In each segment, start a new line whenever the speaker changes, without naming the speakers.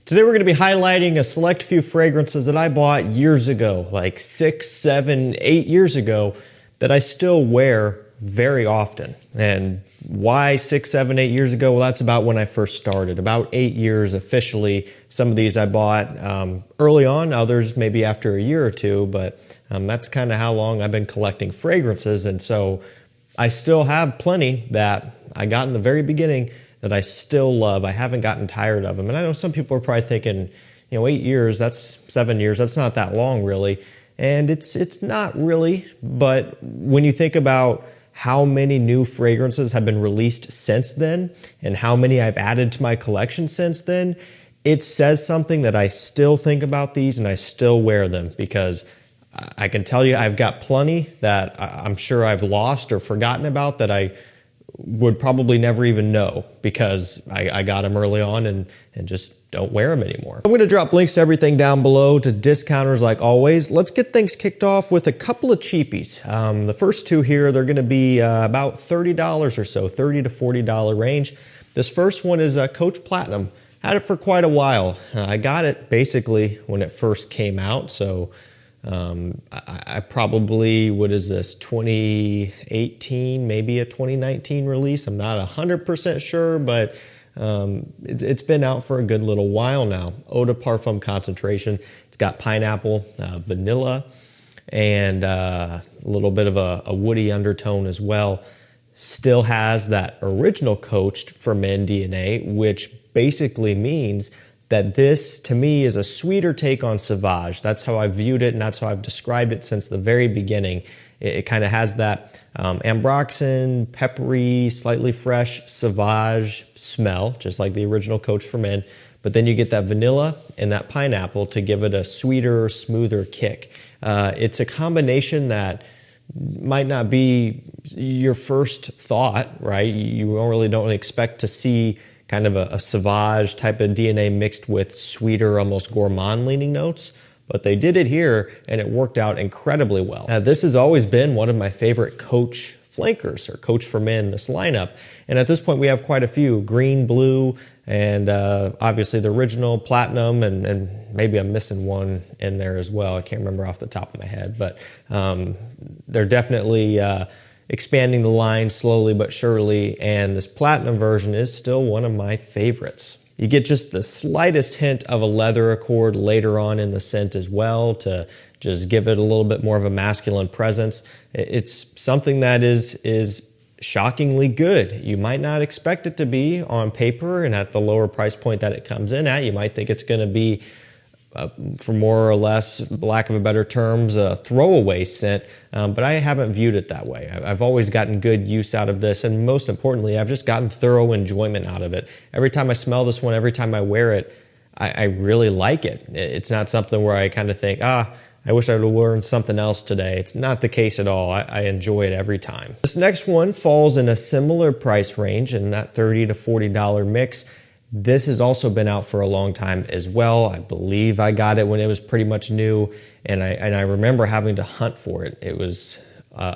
Today we're going to be highlighting a select few fragrances that I bought years ago, like 6, 7, 8 years ago, that I still wear very often. And why 6, 7, 8 years ago? Well, that's about when I first started. About 8 years officially. Some of these I bought early on, others maybe after a year or two, but that's kind of how long I've been collecting fragrances. And so I still have plenty that I got in the very beginning that I still love. I haven't gotten tired of them. And I know some people are probably thinking, 8 years, that's 7 years, that's not that long really. And it's not really, but when you think about how many new fragrances have been released since then and how many I've added to my collection since then, it says something that I still think about these and I still wear them, because I can tell you I've got plenty that I'm sure I've lost or forgotten about that I would probably never even know because I got them early on and just don't wear them anymore. I'm going to drop links to everything down below, to discounters like always. Let's get things kicked off with a couple of cheapies. The first two here, they're going to be about $30 or so, $30 to $40 range. This first one is Coach Platinum. Had it for quite a while. I got it basically when it first came out, so I probably, what is this, 2018, maybe a 2019 release. I'm not 100% sure, but it's been out for a good little while now. Eau de Parfum concentration. It's got pineapple, vanilla, and a little bit of a woody undertone as well. Still has that original Coached for Men DNA, which basically means that this, to me, is a sweeter take on Sauvage. That's how I viewed it, and that's how I've described it since the very beginning. It kind of has that ambroxan, peppery, slightly fresh Sauvage smell, just like the original Coach for Men. But then you get that vanilla and that pineapple to give it a sweeter, smoother kick. It's a combination that might not be your first thought, right? You really don't expect to see kind of a Sauvage type of DNA mixed with sweeter, almost gourmand-leaning notes. But they did it here, and it worked out incredibly well. This has always been one of my favorite Coach flankers, or Coach for Men, this lineup. And at this point, we have quite a few. Green, blue, and obviously the original Platinum, and maybe I'm missing one in there as well. I can't remember off the top of my head. But they're definitely expanding the line slowly but surely, and this Platinum version is still one of my favorites. You get just the slightest hint of a leather accord later on in the scent as well, to just give it a little bit more of a masculine presence. It's something that is shockingly good. You might not expect it to be on paper, and at the lower price point that it comes in at, you might think it's going to be for more or less, lack of a better terms, a throwaway scent, but I haven't viewed it that way. I've always gotten good use out of this, and most importantly, I've just gotten thorough enjoyment out of it. Every time I smell this one, every time I wear it, I really like it. It's not something where I kind of think, I wish I would have worn something else today. It's not the case at all. I enjoy it every time. This next one falls in a similar price range, in that $30 to $40 mix. This has also been out for a long time as well. I believe I got it when it was pretty much new, and I remember having to hunt for it. It was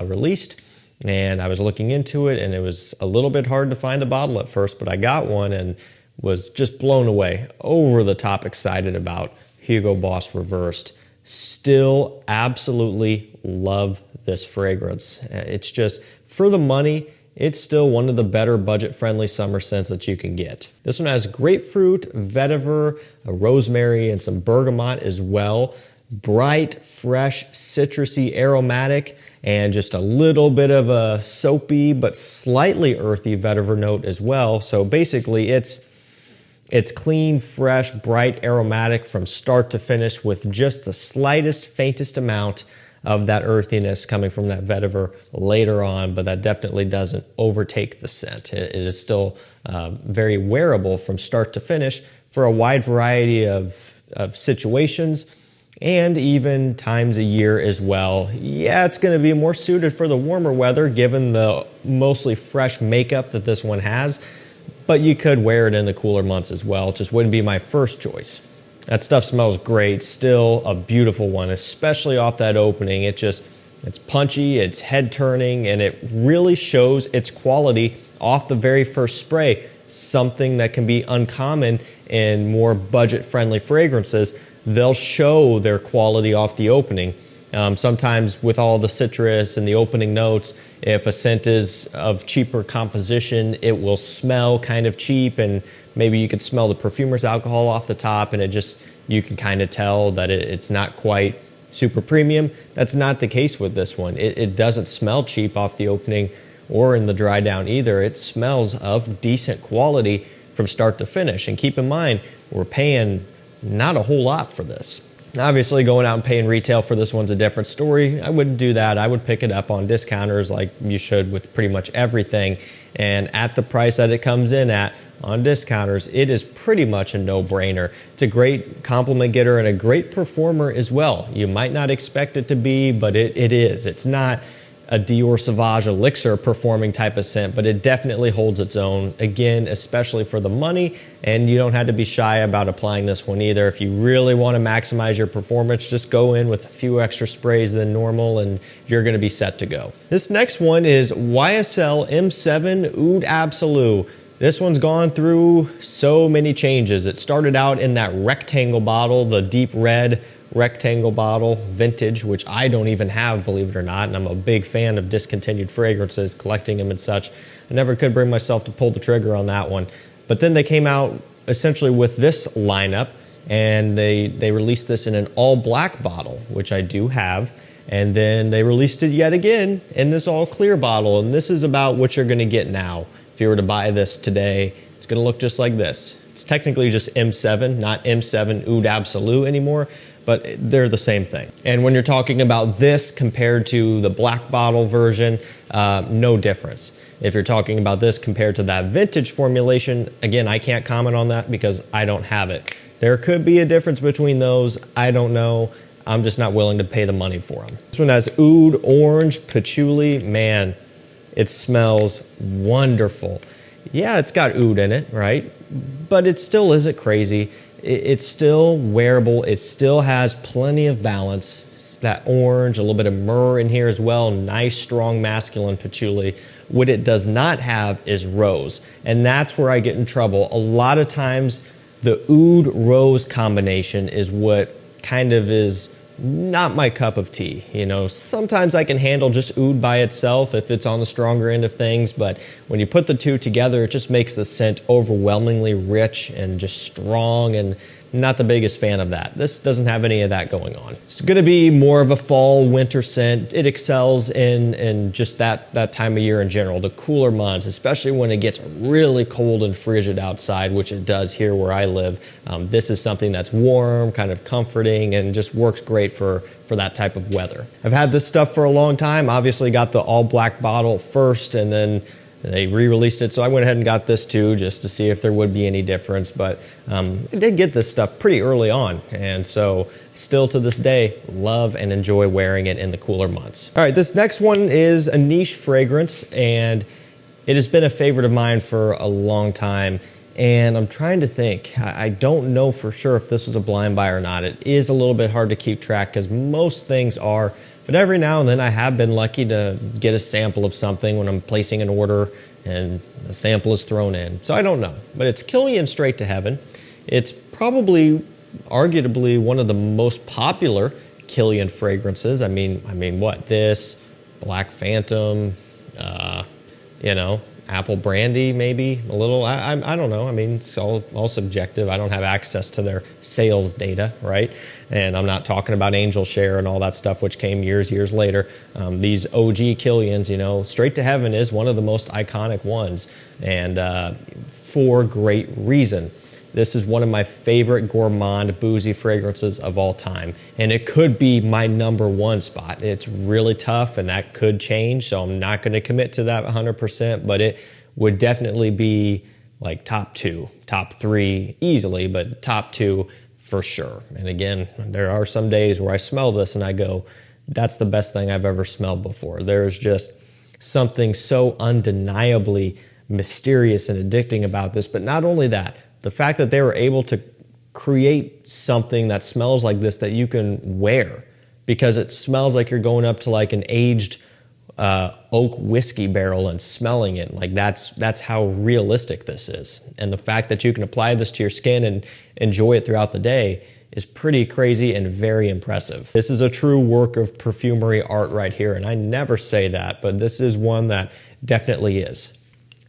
released, and I was looking into it, and it was a little bit hard to find a bottle at first, but I got one and was just blown away, over the top excited about Hugo Boss Reversed. Still absolutely love this fragrance. It's just, for the money, it's still one of the better budget-friendly summer scents that you can get. This one has grapefruit, vetiver, rosemary, and some bergamot as well. Bright, fresh, citrusy, aromatic, and just a little bit of a soapy but slightly earthy vetiver note as well. So basically, it's clean, fresh, bright, aromatic from start to finish, with just the slightest, faintest amount of that earthiness coming from that vetiver later on, but that definitely doesn't overtake the scent. It is still very wearable from start to finish for a wide variety of situations and even times a year as well. Yeah, it's going to be more suited for the warmer weather given the mostly fresh makeup that this one has, but you could wear it in the cooler months as well. It just wouldn't be my first choice. That stuff smells great. Still a beautiful one, especially off that opening. It's punchy, it's head turning, and it really shows its quality off the very first spray. something that can be uncommon in more budget-friendly fragrances. They'll show their quality off the opening. Sometimes with all the citrus and the opening notes, if a scent is of cheaper composition, it will smell kind of cheap, and maybe you could smell the perfumer's alcohol off the top, and you can kind of tell that it's not quite super premium. That's not the case with this one. It doesn't smell cheap off the opening or in the dry down either. It smells of decent quality from start to finish. And keep in mind, we're paying not a whole lot for this. Obviously, going out and paying retail for this one's a different story. I wouldn't do that. I would pick it up on discounters like you should with pretty much everything. And at the price that it comes in at on discounters, it is pretty much a no-brainer. It's a great compliment getter and a great performer as well. You might not expect it to be, but it is. It's not a Dior Sauvage Elixir performing type of scent, but it definitely holds its own, again, especially for the money, and you don't have to be shy about applying this one either. If you really want to maximize your performance, just go in with a few extra sprays than normal and you're going to be set to go. This next one is YSL M7 Oud Absolu. This one's gone through so many changes. It started out in that rectangle bottle, the deep red rectangle bottle, vintage, which I don't even have, believe it or not, and I'm a big fan of discontinued fragrances, collecting them and such. I never could bring myself to pull the trigger on that one. But then they came out essentially with this lineup, and they released this in an all black bottle, which I do have, and then they released it yet again in this all clear bottle, and this is about what you're going to get now. If you were to buy this today, it's going to look just like this. It's technically just M7, not M7 Oud Absolu anymore, but they're the same thing. And when you're talking about this compared to the black bottle version, no difference. If you're talking about this compared to that vintage formulation, again, I can't comment on that because I don't have it. There could be a difference between those. I don't know. I'm just not willing to pay the money for them. This one has oud, orange, patchouli. Man, it smells wonderful. Yeah, it's got oud in it, right? But it still isn't crazy. It's still wearable. It still has plenty of balance. It's that orange, a little bit of myrrh in here as well. Nice, strong, masculine patchouli. What it does not have is rose. And that's where I get in trouble. A lot of times, the oud-rose combination is what kind of is not my cup of tea. You know, sometimes I can handle just oud by itself if it's on the stronger end of things, but when you put the two together, it just makes the scent overwhelmingly rich and just strong, and not the biggest fan of that. This doesn't have any of that going on. It's going to be more of a fall, winter scent. It excels in just that time of year in general, the cooler months, especially when it gets really cold and frigid outside, which it does here where I live. This is something that's warm, kind of comforting, and just works great for that type of weather. I've had this stuff for a long time. Obviously got the all black bottle first, and then they re-released it, so I went ahead and got this too just to see if there would be any difference, but I did get this stuff pretty early on, and so still to this day love and enjoy wearing it in the cooler months. All right, this next one is a niche fragrance, and it has been a favorite of mine for a long time, and I'm trying to think. I don't know for sure if this was a blind buy or not. It is a little bit hard to keep track because most things are, but every now and then I have been lucky to get a sample of something when I'm placing an order and a sample is thrown in. So I don't know, but it's Kilian Straight to Heaven. It's probably, arguably, one of the most popular Kilian fragrances. I mean, what? This, Black Phantom, you know, Apple Brandy, maybe a little. I don't know. I mean, it's all subjective. I don't have access to their sales data, right? And I'm not talking about Angel Share and all that stuff, which came years later. These OG Kilians, you know, Straight to Heaven is one of the most iconic ones, and for great reason. This is one of my favorite gourmand, boozy fragrances of all time, and it could be my #1 spot. It's really tough, and that could change, so I'm not going to commit to that 100%, but it would definitely be like top 2, top 3 easily, but top 2 for sure. And again, there are some days where I smell this and I go, that's the best thing I've ever smelled before. There's just something so undeniably mysterious and addicting about this, but not only that, the fact that they were able to create something that smells like this that you can wear, because it smells like you're going up to like an aged oak whiskey barrel and smelling it. Like that's how realistic this is. And the fact that you can apply this to your skin and enjoy it throughout the day is pretty crazy and very impressive. This is a true work of perfumery art right here, and I never say that, but this is one that definitely is.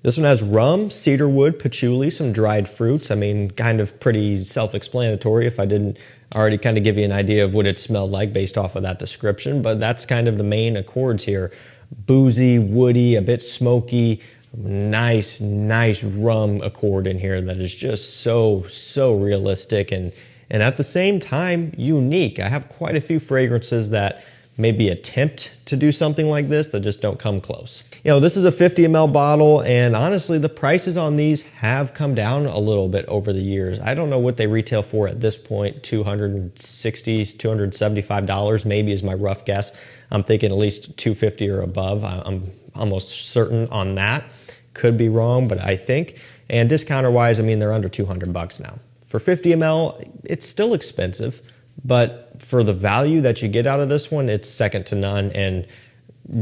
This one has rum, cedarwood, patchouli, some dried fruits. I mean, kind of pretty self-explanatory if I didn't already kind of give you an idea of what it smelled like based off of that description, but that's kind of the main accords here. Boozy, woody, a bit smoky, nice rum accord in here that is just so realistic and at the same time unique. I have quite a few fragrances that maybe attempt to do something like this that just don't come close. You know, this is a 50 ml bottle, and honestly, the prices on these have come down a little bit over the years. I don't know what they retail for at this point, $260, $275 maybe is my rough guess. I'm thinking at least $250 or above. I'm almost certain on that. Could be wrong, but I think. And discounter-wise, I mean, they're under $200 now. For 50 ml, it's still expensive, but for the value that you get out of this one, it's second to none, and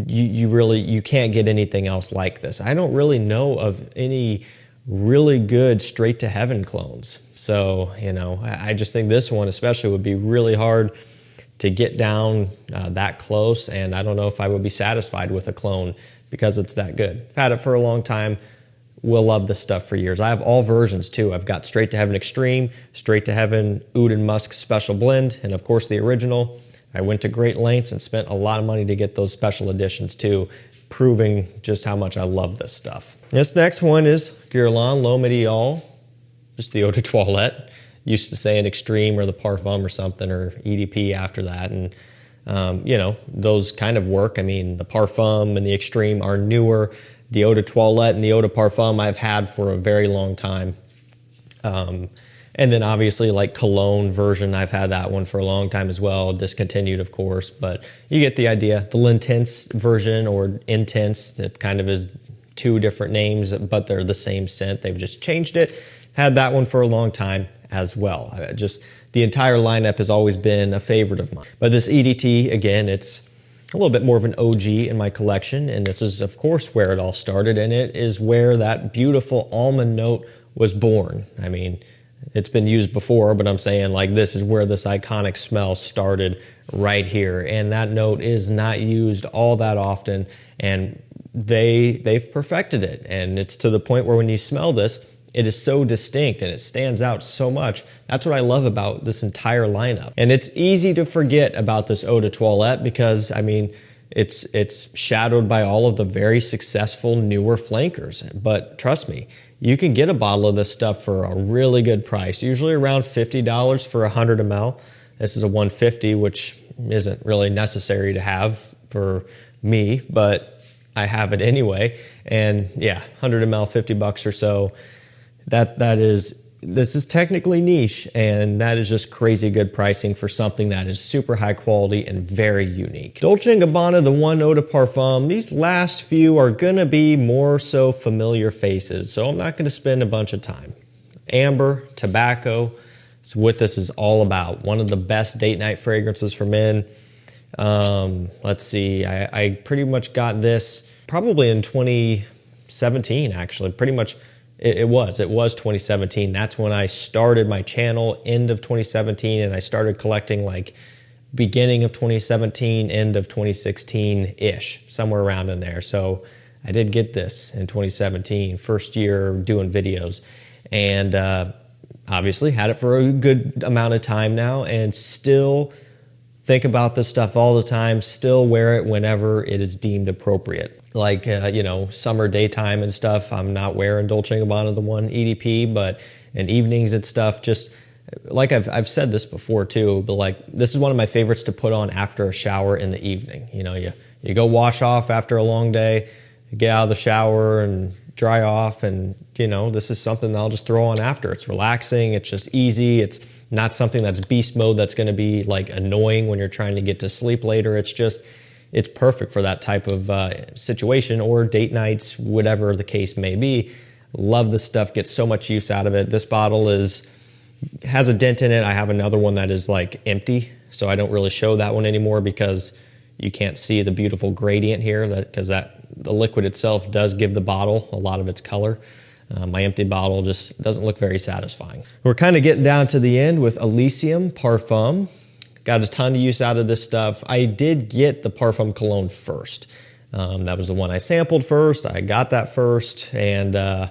you can't get anything else like this. I don't really know of any really good straight to heaven clones. So, you know, I just think this one especially would be really hard to get down that close, and I don't know if I would be satisfied with a clone because it's that good. I've had it for a long time. Will love this stuff for years. I have all versions too. I've got Straight to Heaven Extreme, Straight to Heaven Oud and Musk Special Blend, and of course the original. I went to great lengths and spent a lot of money to get those special editions too, proving just how much I love this stuff. This next one is Guerlain L'Homme Ideal, just the Eau de Toilette. Used to say an Extreme or the Parfum or something, or EDP after that, and you know, those kind of work. I mean, the Parfum and the Extreme are newer. The Eau de Toilette and the Eau de Parfum I've had for a very long time. And then obviously like Cologne version, I've had that one for a long time as well. Discontinued, of course, but you get the idea. The L'Intense version, or Intense, that kind of is two different names, but they're the same scent. They've just changed it. Had that one for a long time as well. The entire lineup has always been a favorite of mine. But this EDT, again, it's a little bit more of an OG in my collection, and this is of course where it all started, and it is where that beautiful almond note was born. I mean, it's been used before, but I'm saying like this is where this iconic smell started, right here, and that note is not used all that often, and they've perfected it, and it's to the point where when you smell this, it is so distinct and it stands out so much. That's what I love about this entire lineup. And it's easy to forget about this Eau de Toilette because, I mean, it's shadowed by all of the very successful newer flankers. But trust me, you can get a bottle of this stuff for a really good price, usually around $50 for 100 ml. This is a 150, which isn't really necessary to have for me, but I have it anyway. And yeah, 100 ml, $50 or so. This is technically niche, and that is just crazy good pricing for something that is super high quality and very unique. Dolce & Gabbana, the One Eau de Parfum, these last few are gonna be more so familiar faces, so I'm not gonna spend a bunch of time. Amber, tobacco, is what this is all about. One of the best date night fragrances for men. Let's see, I pretty much got this probably in 2017, actually, pretty much. It was 2017. That's when I started my channel, end of 2017, and I started collecting like beginning of 2017, end of 2016-ish, somewhere around in there. So I did get this in 2017, first year doing videos, and obviously had it for a good amount of time now, and still think about this stuff all the time, still wear it whenever it is deemed appropriate. Like, you know, summer daytime and stuff, I'm not wearing Dolce & Gabbana The One EDP, but in evenings and stuff, just like I've said this before too, but like this is one of my favorites to put on after a shower in the evening. You know, you go wash off after a long day, you get out of the shower and dry off, and you know, this is something that I'll just throw on after. It's relaxing, it's just easy, it's not something that's beast mode that's going to be like annoying when you're trying to get to sleep later. It's perfect for that type of situation, or date nights, whatever the case may be. Love this stuff, get so much use out of it. This bottle has a dent in it. I have another one that is like empty, so I don't really show that one anymore because You can't see the beautiful gradient here because the liquid itself does give the bottle a lot of its color. My empty bottle just doesn't look very satisfying. We're kind of getting down to the end with Elysium Parfum. Got a ton of use out of this stuff. I did get the Parfum cologne first. That was the one I sampled first. I got that first, and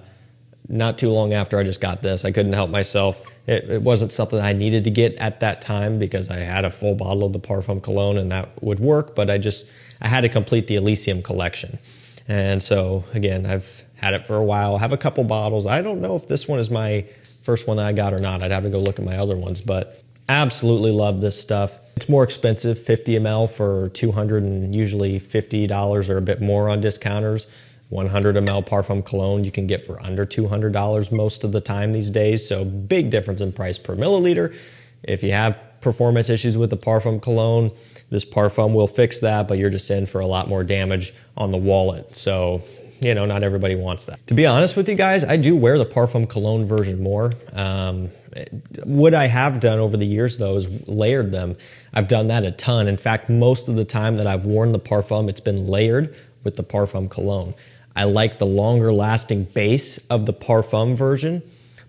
not too long after I just got this. I couldn't help myself. It wasn't something I needed to get at that time because I had a full bottle of the Parfum cologne and that would work, but I had to complete the Elysium collection. And so, again, I've had it for a while. I have a couple bottles. I don't know if this one is my first one that I got or not. I'd have to go look at my other ones, but absolutely love this stuff. It's more expensive, 50 ml for $200 and usually $50 or a bit more on discounters. 100 ml Parfum cologne you can get for under $200 most of the time these days, so big difference in price per milliliter. If you have performance issues with the Parfum cologne, this Parfum will fix that, but you're just in for a lot more damage on the wallet. So, you know, not everybody wants that. To be honest with you guys, I do wear the Parfum cologne version more. What I have done over the years, though, is layered them. I've done that a ton. In fact, most of the time that I've worn the Parfum, it's been layered with the Parfum cologne. I like the longer lasting base of the Parfum version,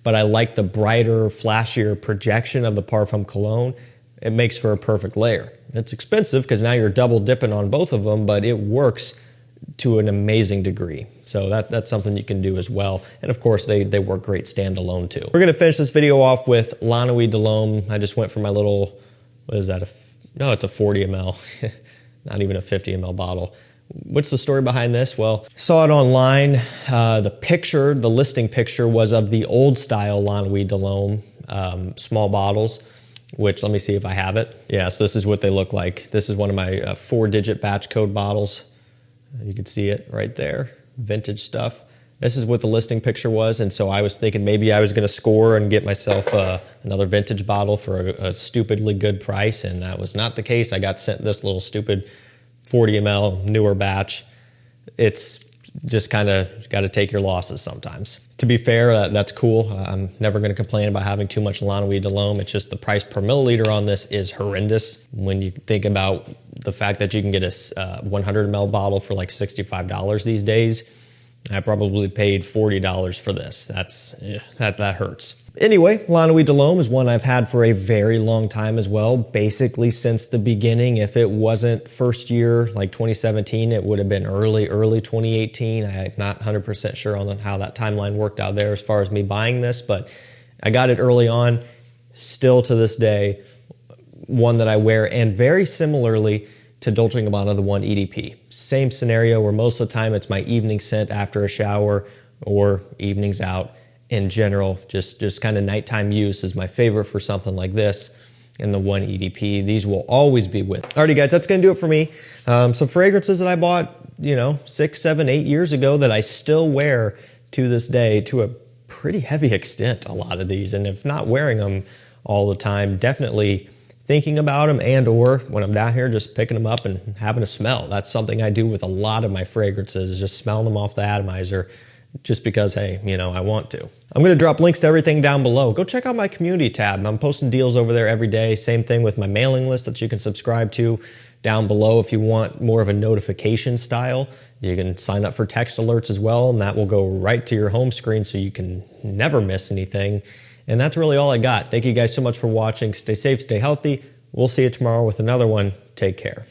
but I like the brighter, flashier projection of the Parfum cologne. It makes for a perfect layer. It's expensive because now you're double dipping on both of them, but it works to an amazing degree. So that's something you can do as well. And of course, they work great standalone too. We're gonna finish this video off with La Nuit de l'Homme. I just went for my little, what is that? No, it's a 40 ml, not even a 50 ml bottle. What's the story behind this? Well, saw it online. The listing picture was of the old style La Nuit de l'Homme, small bottles, which let me see if I have it. Yeah, so this is what they look like. This is one of my 4-digit batch code bottles. You can see it right there, vintage stuff. This is what the listing picture was, and so I was thinking maybe I was gonna score and get myself another vintage bottle for a stupidly good price, and that was not the case. I got sent this little stupid 40 ml newer batch. It's just kind of got to take your losses sometimes. To be fair, that's cool. I'm never going to complain about having too much La Nuit de l'Homme. It's just the price per milliliter on this is horrendous. When you think about the fact that you can get a 100 ml bottle for like $65 these days, I probably paid $40 for this. That hurts. Anyway, La Nuit de l'Homme is one I've had for a very long time as well, basically since the beginning. If it wasn't first year, like 2017, it would have been early 2018. I'm not 100% sure on how that timeline worked out there as far as me buying this, but I got it early on, still to this day, one that I wear, and very similarly to Dolce & Gabbana The One EDP. Same scenario where most of the time it's my evening scent after a shower or evenings out. In general, just kind of nighttime use is my favorite for something like this. And the One EDP, these will always be with. Alrighty guys, that's gonna do it for me. Some fragrances that I bought, 6, 7, 8 years ago that I still wear to this day to a pretty heavy extent, a lot of these. And if not wearing them all the time, definitely thinking about them, and or when I'm down here just picking them up and having a smell. That's something I do with a lot of my fragrances, is just smelling them off the atomizer. Just because, hey, I want to. I'm going to drop links to everything down below. Go check out my community tab. I'm posting deals over there every day. Same thing with my mailing list that you can subscribe to down below. If you want more of a notification style, you can sign up for text alerts as well, and that will go right to your home screen so you can never miss anything. And that's really all I got. Thank you guys so much for watching. Stay safe, stay healthy. We'll see you tomorrow with another one. Take care.